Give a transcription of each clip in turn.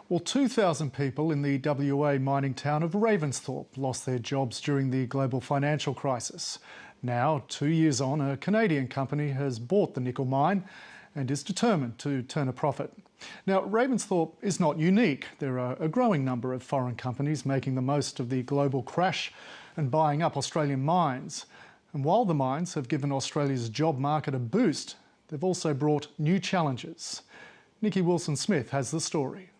Well, 2,000 people in the WA mining town of Ravensthorpe lost their jobs during the global financial crisis. Now, 2 years on, a Canadian company has bought the nickel mine and is determined to turn a profit. Now, Ravensthorpe is not unique. There are a growing number of foreign companies making the most of the global crash and buying up Australian mines. And while the mines have given Australia's job market a boost, they've also brought new challenges. Nikki Wilson-Smith has the story.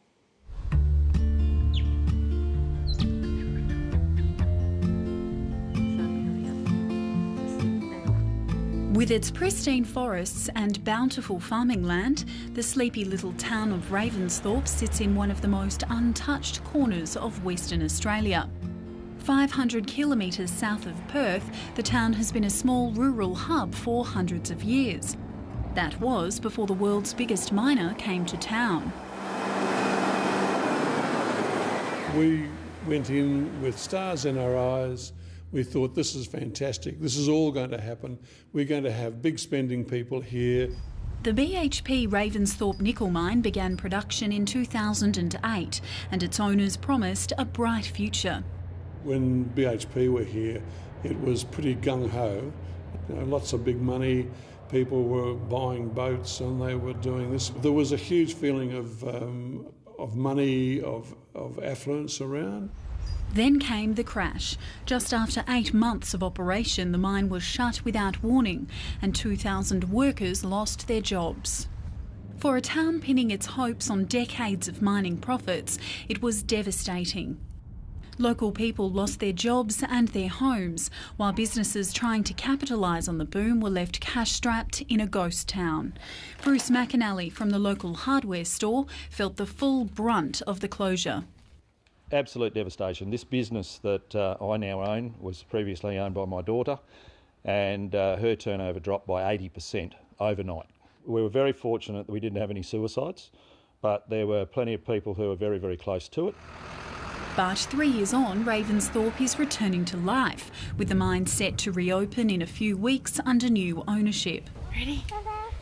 With its pristine forests and bountiful farming land, the sleepy little town of Ravensthorpe sits in one of the most untouched corners of Western Australia. 500 kilometres south of Perth, the town has been a small rural hub for hundreds of years. That was before the world's biggest miner came to town. We went in with stars in our eyes. We thought, this is fantastic, this is all going to happen. We're going to have big spending people here. The BHP Ravensthorpe nickel mine began production in 2008 and its owners promised a bright future. When BHP were here, it was pretty gung-ho. Lots of big money, people were buying boats and they were doing this. There was a huge feeling of money, of affluence around. Then came the crash. Just after 8 months of operation, the mine was shut without warning and 2,000 workers lost their jobs. For a town pinning its hopes on decades of mining profits, it was devastating. Local people lost their jobs and their homes, while businesses trying to capitalise on the boom were left cash-strapped in a ghost town. Bruce McNally from the local hardware store felt the full brunt of the closure. Absolute devastation. This business that I now own was previously owned by my daughter, and her turnover dropped by 80% overnight. We were very fortunate that we didn't have any suicides, but there were plenty of people who were very, very close to it. But 3 years on, Ravensthorpe is returning to life, with the mine set to reopen in a few weeks under new ownership. Ready?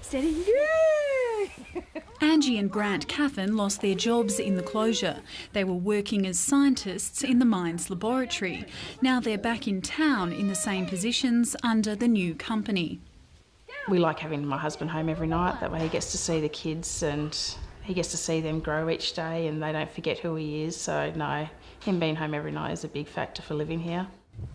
Steady, go! Angie and Grant CAFFIN lost their jobs in the closure. They were working as scientists in the mine's laboratory. Now they're back in town in the same positions under the new company. We like having my husband home every night. That way he gets to see the kids and he gets to see them grow each day and they don't forget who he is. So no, him being home every night is a big factor for living here.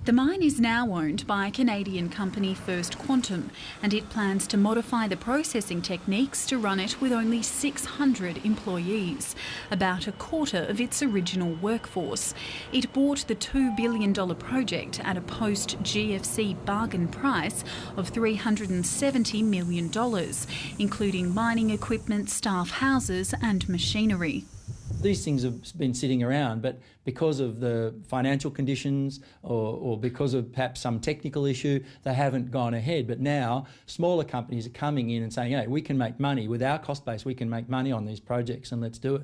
The mine is now owned by Canadian company First Quantum, and it plans to modify the processing techniques to run it with only 600 employees, about a quarter of its original workforce. It bought the $2 billion project at a post-GFC bargain price of $370 million, including mining equipment, staff houses and machinery. These things have been sitting around, but because of the financial conditions or because of perhaps some technical issue, they haven't gone ahead. But now smaller companies are coming in and saying, hey, we can make money. With our cost base, we can make money on these projects and let's do it.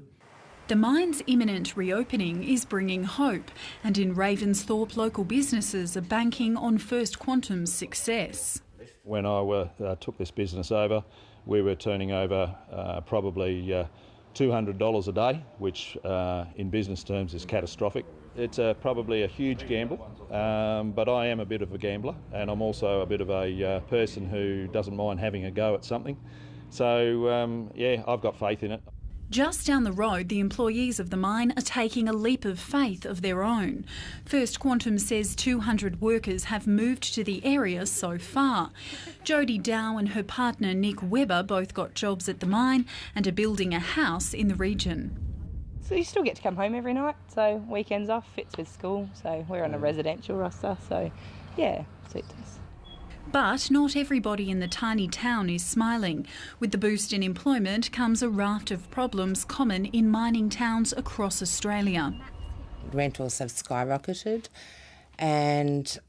The mine's imminent reopening is bringing hope, and in Ravensthorpe, local businesses are banking on First Quantum's success. When I took this business over, we were turning over probably $200 a day, which in business terms is catastrophic. It's probably a huge gamble, but I am a bit of a gambler and I'm also a bit of a person who doesn't mind having a go at something. So yeah, I've got faith in it. Just down the road, the employees of the mine are taking a leap of faith of their own. First Quantum says 200 workers have moved to the area so far. Jodie Dow and her partner Nick Webber both got jobs at the mine and are building a house in the region. So you still get to come home every night, so weekends off, fits with school, so we're on a residential roster, so yeah, suits us. But not everybody in the tiny town is smiling. With the boost in employment comes a raft of problems common in mining towns across Australia. Rentals have skyrocketed and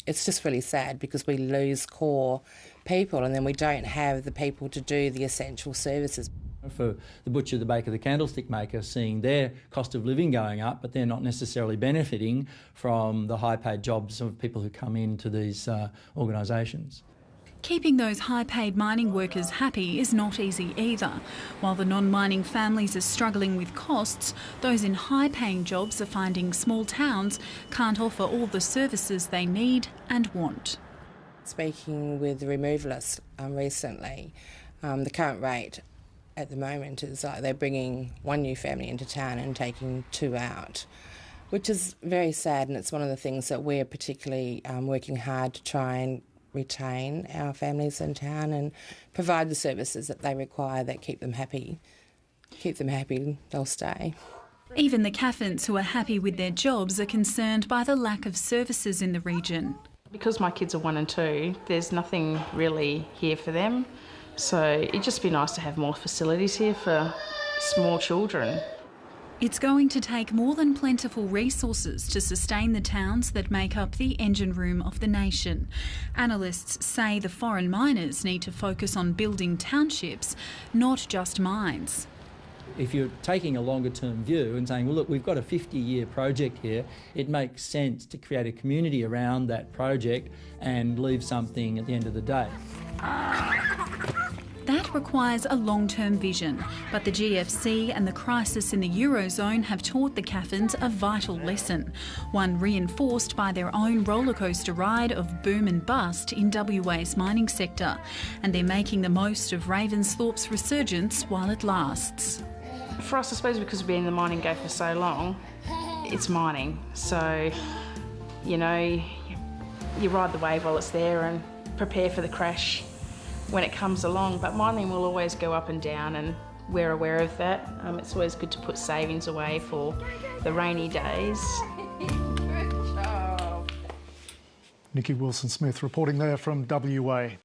it's just really sad because we lose core people and then we don't have the people to do the essential services. For the butcher, the baker, the candlestick maker, seeing their cost of living going up, but they're not necessarily benefiting from the high-paid jobs of people who come into these organisations. Keeping those high-paid mining workers happy is not easy either. While the non-mining families are struggling with costs, those in high-paying jobs are finding small towns can't offer all the services they need and want. Speaking with the removalists recently, the current rate at the moment is like they're bringing one new family into town and taking two out, which is very sad, and it's one of the things that we're particularly working hard to try and retain our families in town and provide the services that they require that keep them happy. Keep them happy, they'll stay. Even the CAFFINs who are happy with their jobs are concerned by the lack of services in the region. Because my kids are 1 and 2, there's nothing really here for them. So it'd just be nice to have more facilities here for small children. It's going to take more than plentiful resources to sustain the towns that make up the engine room of the nation. Analysts say the foreign miners need to focus on building townships, not just mines. If you're taking a longer term view and saying, well, look, we've got a 50-year project here, it makes sense to create a community around that project and leave something at the end of the day. That requires a long-term vision, but the GFC and the crisis in the Eurozone have taught the CAFFINs a vital lesson, one reinforced by their own rollercoaster ride of boom and bust in WA's mining sector, and they're making the most of Ravensthorpe's resurgence while it lasts. For us, I suppose because we've been in the mining game for so long, it's mining. So, you know, you ride the wave while it's there and prepare for the crash when it comes along, but mining will always go up and down, and we're aware of that. It's always good to put savings away for the rainy days. Nikki Wilson-Smith reporting there from WA.